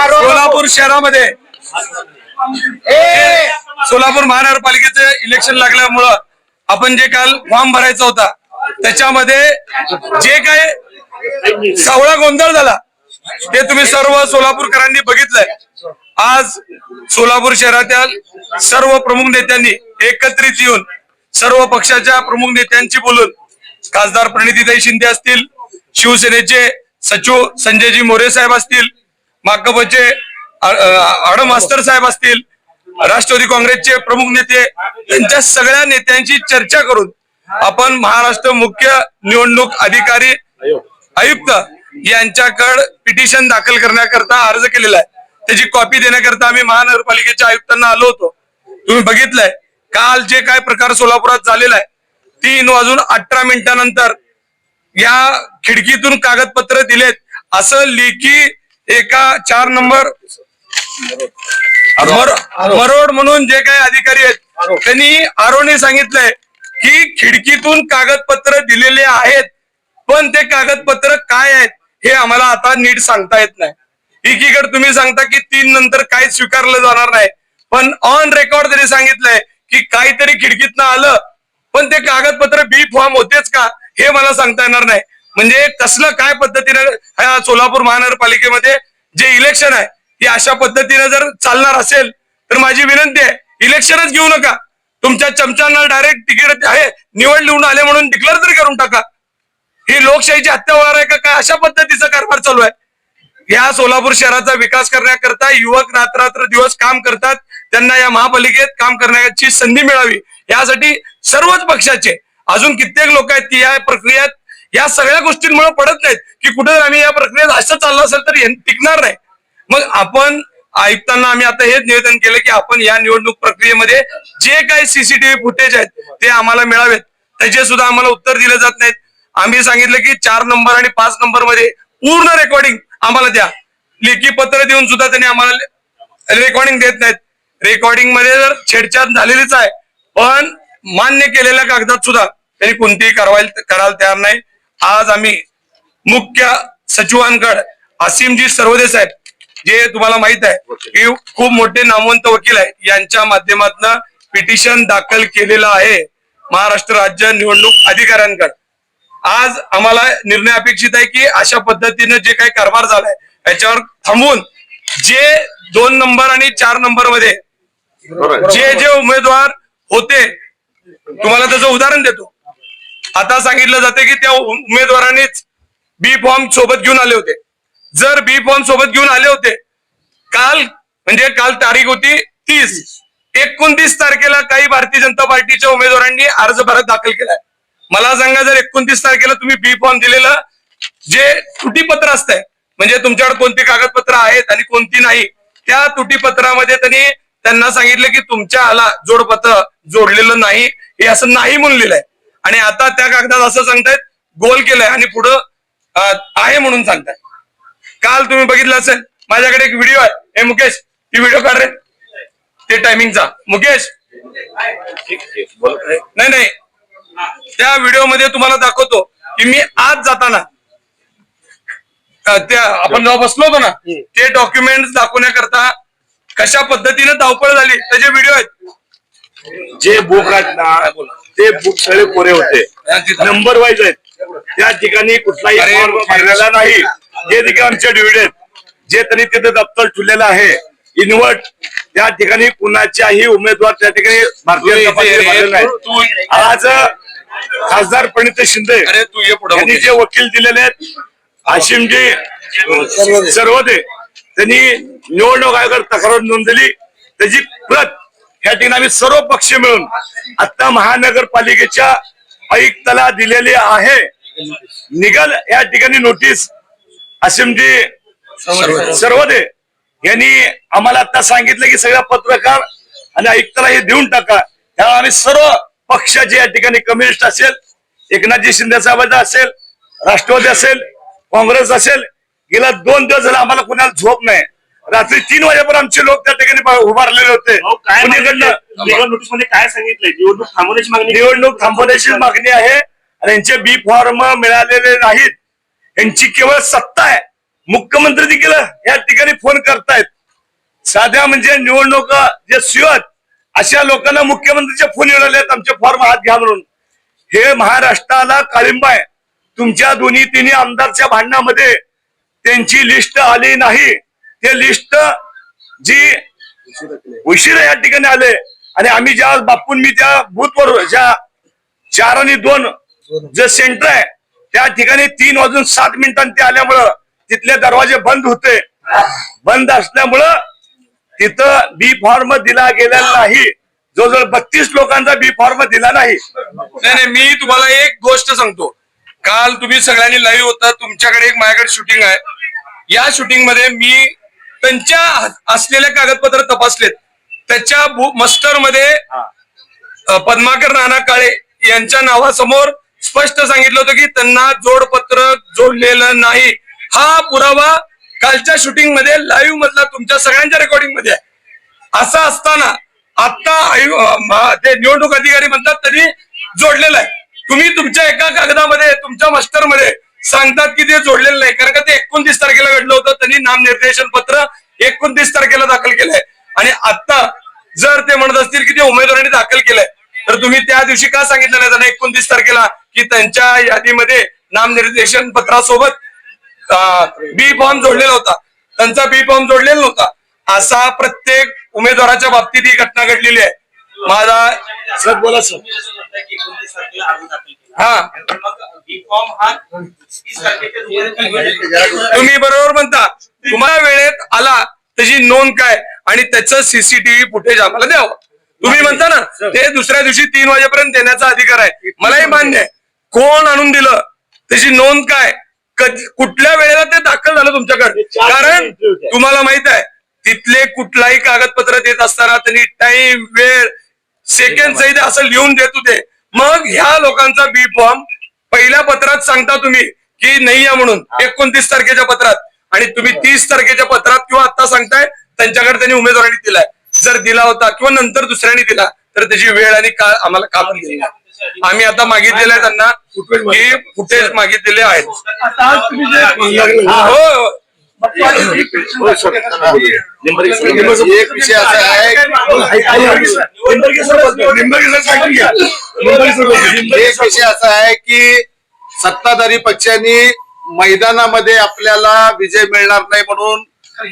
सोलापूर शहरामध्ये सोलापूर महानगरपालिकेचं इलेक्शन लागल्यामुळं आपण जे काल फॉर्म भरायचा होता त्याच्यामध्ये जे काय सावळा गोंधळ झाला ते तुम्ही सर्व सोलापूरकरांनी बघितलंय. आज सोलापूर शहरातील सर्व प्रमुख नेत्यांनी एकत्रित येऊन सर्व पक्षाच्या प्रमुख नेत्यांची बोलून खासदार प्रणितीताई शिंदे असतील, शिवसेनेचे सचिव संजयजी मोरे साहेब असतील, माकपचे आडम मास्तर साहेब असतील, राष्ट्रवादी काँग्रेसचे प्रमुख नेते त्यांच्या सगळ्या नेत्यांची चर्चा करून आपण महाराष्ट्र मुख्य निवडणूक अधिकारी आयुक्त यांच्याकडे पिटिशन दाखल करण्याकरता अर्ज केलेला आहे. त्याची कॉपी देण्याकरता आम्ही महानगरपालिकेच्या आयुक्तांना आलो होतो. तुम्ही बघितलंय काल जे काय प्रकार सोलापुरात झालेला आहे. 3:18 या खिडकीतून कागदपत्र दिलेत असं लेखी एका 4 नंबर मरोड म्हणून जे काही अधिकारी आहेत त्यांनी आरोने सांगितलंय की खिडकीतून कागदपत्र दिलेले आहेत, पण ते कागदपत्र काय आहेत हे आम्हाला आता नीट सांगता येत नाही. एकीकडे तुम्ही सांगता की 3 नंतर काहीच स्वीकारलं जाणार नाही, पण ऑन रेकॉर्ड त्यांनी सांगितलंय की काहीतरी खिडकीतनं आलं, पण ते कागदपत्र बी फॉर्म होतेच का हे मला सांगता येणार नाही. म्हणजे कसलं काय पद्धतीने ह्या सोलापूर महानगरपालिकेमध्ये जे इलेक्शन आहे ते अशा पद्धतीने जर चालणार असेल तर माझी विनंती आहे इलेक्शनच घेऊ नका. तुमच्या चमच्यांना डायरेक्ट तिकीट आहे निवड लिहून आले म्हणून डिक्लेअर तरी करून टाका. ही लोकशाहीची हत्या होणार आहे का काय अशा पद्धतीचा कारभार चालू आहे. या सोलापूर शहराचा विकास करण्याकरता युवक रात्र दिवस काम करतात, त्यांना या महापालिकेत काम करण्याची संधी मिळावी यासाठी सर्वच पक्षाचे अजून कित्येक लोक आहेत की या प्रक्रियेत या सगळ्या गोष्टींमुळे पडत नाहीत की कुठे आम्ही या प्रक्रियेत असं चाललं असेल तर टिकणार नाही. मग आपण आयुक्तांना आम्ही आता हेच निवेदन केलं की आपण या निवडणूक प्रक्रियेमध्ये जे काही सीसीटीव्ही फुटेज आहेत ते आम्हाला मिळावेत, त्याचे सुद्धा आम्हाला उत्तर दिले जात नाहीत. आम्ही सांगितलं की 4 नंबर आणि 5 नंबर मध्ये पूर्ण रेकॉर्डिंग आम्हाला द्या. लेखी पत्र देऊन सुद्धा त्यांनी आम्हाला रेकॉर्डिंग देत नाहीत. रेकॉर्डिंग मध्ये जर छेडछाड झालेलीच आहे पण मान्य केलेल्या कागदात सुद्धा त्यांनी कोणतीही कारवाई करायला तयार नाही. आज आम्ही मुख्य सचिवांकडे असीमजी सरवदे साहेब जे तुम्हाला माहित आहे की खूप मोठे नामवंत वकील आहे यांच्या माध्यमातून पिटिशन दाखल केलेलं आहे महाराष्ट्र राज्य निवडणूक अधिकाऱ्यांकडे. आज आम्हाला निर्णय अपेक्षित आहे की अशा पद्धतीने जे काही कारभार झालाय याच्यावर थांबून जे 2 नंबर आणि 4 नंबर मध्ये जे उमेदवार होते तुम्हाला त्याचं उदाहरण देतो. आता सांगितलं जाते की त्या उमेदवारांनीच बी फॉर्म सोबत घेऊन आले होते. जर बी फॉर्म सोबत घेऊन आले होते काल तारीख होती 30-29 तारखेला काही भारतीय जनता पार्टीच्या उमेदवारांनी अर्ज भरत दाखल केलाय. मला सांगा जर 29 तारखेला तुम्ही बी फॉर्म दिलेलं जे त्रुटीपत्र असतंय म्हणजे तुमच्याकडे कोणती कागदपत्र आहेत आणि कोणती नाही त्या त्रुटीपत्रामध्ये त्यांना सांगितलं की तुमच्या आला जोडपत्र जोडलेलं नाही हे असं नाही म्हणून लिहिलंय आणि आता त्या कागदात असं सांगतायत गोल केलंय आणि पुढं आहे म्हणून सांगताय. काल तुम्ही बघितलं असेल माझ्याकडे एक व्हिडिओ आहे. हे मुकेश ती व्हिडिओ काढ रे ते टायमिंगचा. मुकेश नाही त्या व्हिडिओ मध्ये तुम्हाला दाखवतो की मी आज जाताना त्या आपण जेव्हा बसलो होतो ना ते डॉक्युमेंट दाखवण्याकरता कशा पद्धतीने धावपळ झाली त्याचे व्हिडिओ आहेत. जे बुक आहेत ना ते बुक सगळे कोरे होते, नंबर वाईज आहेत. त्या ठिकाणी कुठलाही भरलेला नाही. जे ठिकाणी आमचे डिव्हिड आहेत जे त्यांनी तिथे दप्तर ठेवलेलं आहे इन्व्हर्ट त्या ठिकाणी कुणाच्याही उमेदवार त्या ठिकाणी भारतीय जनता पार्टीने नाही. आज खासदार प्रणिती शिंदे यांनी जे वकील दिलेले आहेत असीमजी सर्वदे त्यांनी निवडणूक आयोगावर तक्रार नोंदवली, त्याची प्रत या ठिकाणी आम्ही सर्व पक्ष मिळून आता महानगरपालिकेच्या आयुक्ताला दिलेली आहे. निघाल या ठिकाणी नोटीस असे म्हणजे सर्वदे यांनी आम्हाला आता सांगितलं की सगळ्या पत्रकार आणि आयुक्ताला हे देऊन टाका. त्यामुळे आम्ही सर्व पक्षाचे या ठिकाणी कम्युनिस्ट असेल, एकनाथजी शिंदे साहेबांचा असेल, राष्ट्रवादी असेल, काँग्रेस असेल, गेल्या 2 दिवस झाला आम्हाला कुणाला झोप नाही. रात्री 3 वाजेपर्यंत आमचे लोक त्या ठिकाणी उभारलेले होते. नोटीस मध्ये काय सांगितलंय? निवडणूक थांबवण्याची मागणी, निवडणूक थांबवण्याची मागणी आहे आणि यांचे बी फॉर्म मिळालेले नाहीत. यांची केवळ सत्ता आहे. मुख्यमंत्री देखील या ठिकाणी फोन करतायत. साध्या म्हणजे निवडणूक जे सुयत अशा लोकांना मुख्यमंत्रीचे फोन येऊन आले आमचे फॉर्म हात घ्या म्हणून. हे महाराष्ट्राला काळिंबा आहे. तुमच्या दोन्ही तिन्ही आमदारच्या भांडणामध्ये त्यांची लिस्ट आली नाही. ते लिस्ट जी उशिरा या ठिकाणी आले आणि आम्ही ज्या बापून मी त्या बूथवर ज्या 4 आणि 2 जे सेंटर आहे त्या ठिकाणी 3 वाजून 7 मिनिटांनी ते आल्यामुळं तिथले दरवाजे बंद होते. बंद असल्यामुळं तिथं बी फॉर्म दिला गेलेला नाही. जवळजवळ 32 लोकांचा बी फॉर्म दिला नाही. नाही, मी तुम्हाला एक गोष्ट सांगतो. काल तुम्ही सगळ्यांनी लाईव्ह होता, तुमच्याकडे एक माझ्याकडे शूटिंग आहे. या शूटिंग मध्ये मी त्यांच्या असलेले कागदपत्र तपासलेत. त्याच्या मस्टर मध्ये पद्माकर नाना काळे यांच्या नावासमोर स्पष्ट सांगितलं होतं की त्यांना जोडपत्र जोडलेलं नाही. हा पुरावा कालच्या शूटिंग मध्ये लाईव्ह मधला तुमच्या सगळ्यांच्या रेकॉर्डिंग मध्ये आहे. असं असताना आता ते निवडणूक अधिकारी म्हणतात त्यांनी जोडलेलं आहे. तुम्ही तुमच्या एका कागदामध्ये तुमच्या मास्टर मध्ये सांगतात की ते जोडलेलं नाही, कारण का ते 29 तारखेला घडलं होतं. त्यांनी नामनिर्देशन पत्र 29 तारखेला दाखल केलंय आणि आता जर ते म्हणत असतील की ते उमेदवारांनी दाखल केलंय तर तुम्ही त्या दिवशी का सांगितलं नाही त्यांना 29 तारखेला की त्यांच्या यादीमध्ये नामनिर्देशन पत्रासोबत बी फॉर्म जोडलेला होता, त्यांचा बी फॉर्म जोडलेला नव्हता. असा प्रत्येक उमेदवाराच्या बाबतीत ही घटना घडलेली आहे. माझा सर बोला सर. हा, तुम्ही बरोबर म्हणता. तुम्हाला वेळेत आला त्याची नोंद काय आणि त्याचं सीसीटीव्ही फुटेज आम्हाला द्यावं. तुम्ही म्हणता ना ते दुसऱ्या दिवशी 3 वाजेपर्यंत देण्याचा अधिकार आहे. मलाही मान्य आहे. कोण आणून दिलं, त्याची नोंद काय, कुठल्या वेळेला ते दाखल झालं तुमच्याकडे. कारण तुम्हाला माहित आहे तिथले कुठलाही कागदपत्र देत असताना त्यांनी टाइम, वेळ, सेकंड सहित असं लिहून देत होते. मग ह्या लोकांचा बी फॉर्म पहिल्या पत्रात सांगता तुम्ही की नाही आहे म्हणून 29 तारखेच्या पत्रात, आणि तुम्ही 30 तारखेच्या पत्रात किंवा आता सांगताय त्यांच्याकडे त्यांनी उमेदवारांनी दिलाय. जर दिला होता किंवा नंतर दुसऱ्याने दिला तर त्याची वेळ आणि काळ आम्हाला का पण दिली. आम्ही आता मागितलेलं आहे त्यांना की फुटेज मागितलेले आहेत. हो, एक विषय असा आहे, एक विषय असा आहे की सत्ताधारी पक्षांनी मैदानामध्ये आपल्याला विजय मिळणार नाही म्हणून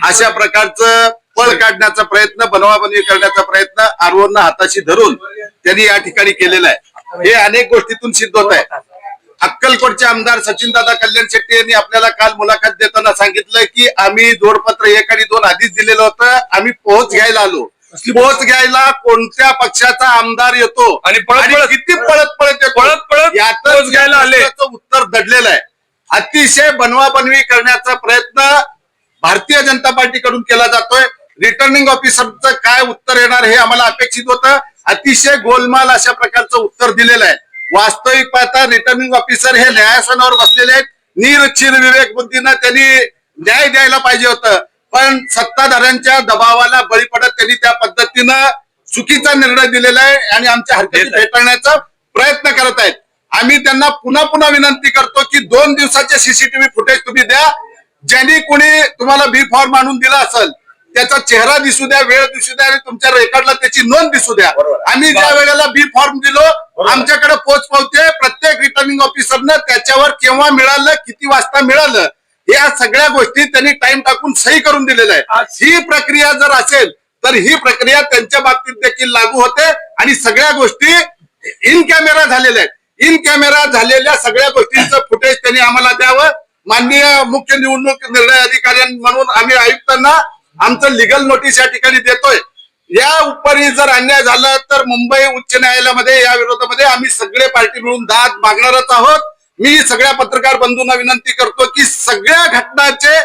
अशा प्रकारचं पळ काढण्याचा प्रयत्न, बनवाबनवी करण्याचा प्रयत्न आरवून हाताशी धरून त्यांनी या ठिकाणी केलेला आहे. हे अनेक गोष्टीतून सिद्ध होत आहे. अक्कलकोटचे आमदार सचिनदादा कल्याण शेट्टी यांनी आपल्याला काल मुलाखत देताना सांगितलं की आम्ही जोडपत्र 1 आणि 2 आधीच दिलेलं होतं, आम्ही पोहोच घ्यायला आलो. पोहोच घ्यायला कोणत्या पक्षाचा आमदार येतो आणि किती पळत येतो पोहोच घ्यायला आले, उत्तर दडलेलं आहे. अतिशय बनवाबनवी करण्याचा प्रयत्न भारतीय जनता पार्टीकडून केला जातोय. रिटर्निंग ऑफिसरचं काय उत्तर येणार हे आम्हाला अपेक्षित होतं. अतिशय गोलमाल अशा प्रकारचं उत्तर दिलेलं आहे. वास्तविक पाहता रिटर्निंग ऑफिसर हे न्यायासनावर बसलेले आहेत. निरक्षीर विवेक बुद्धीनं त्यांनी न्याय द्यायला पाहिजे होतं, पण सत्ताधाऱ्यांच्या दबावाला बळी पडत त्यांनी त्या पद्धतीनं चुकीचा निर्णय दिलेला आहे आणि आमच्या हरकती फेटाळण्याचा प्रयत्न करत आहेत. आम्ही त्यांना पुन्हा पुन्हा विनंती करतो की 2 दिवसाचे सीसीटीव्ही फुटेज तुम्ही द्या. ज्यांनी कोणी तुम्हाला बी फॉर्म आणून दिला असेल त्याचा चेहरा दिसू द्या, वेळ दिसू द्या आणि तुमच्या रेकॉर्डला त्याची नोंद दिसू द्या. आम्ही ज्या वेळेला बी फॉर्म दिलो आमच्याकडे पोच पावते प्रत्येक रिटर्निंग ऑफिसरनं त्याच्यावर केव्हा मिळालं, किती वाजता मिळालं, या सगळ्या गोष्टी त्यांनी टाइम टाकून सही करून दिलेलं आहे. ही प्रक्रिया जर असेल तर ही प्रक्रिया त्यांच्या बाबतीत देखील लागू होते आणि सगळ्या गोष्टी इन कॅमेरा झालेल्या आहेत. इन कॅमेरा झालेल्या सगळ्या गोष्टींचं फुटेज त्यांनी आम्हाला द्यावं. माननीय मुख्य निवडणूक निर्णय अधिकारी म्हणून आम्ही आयुक्तांना आमचं लिगल नोटीस या ठिकाणी देतोय. या उपरी जर अन्याय झाला तर मुंबई उच्च न्यायालयामध्ये या विरोधामध्ये आम्ही सगळे पार्टी मिळून दाद मागणारच आहोत. मी सगळ्या पत्रकार बंधूंना विनंती करतो की सगळ्या घटनाचे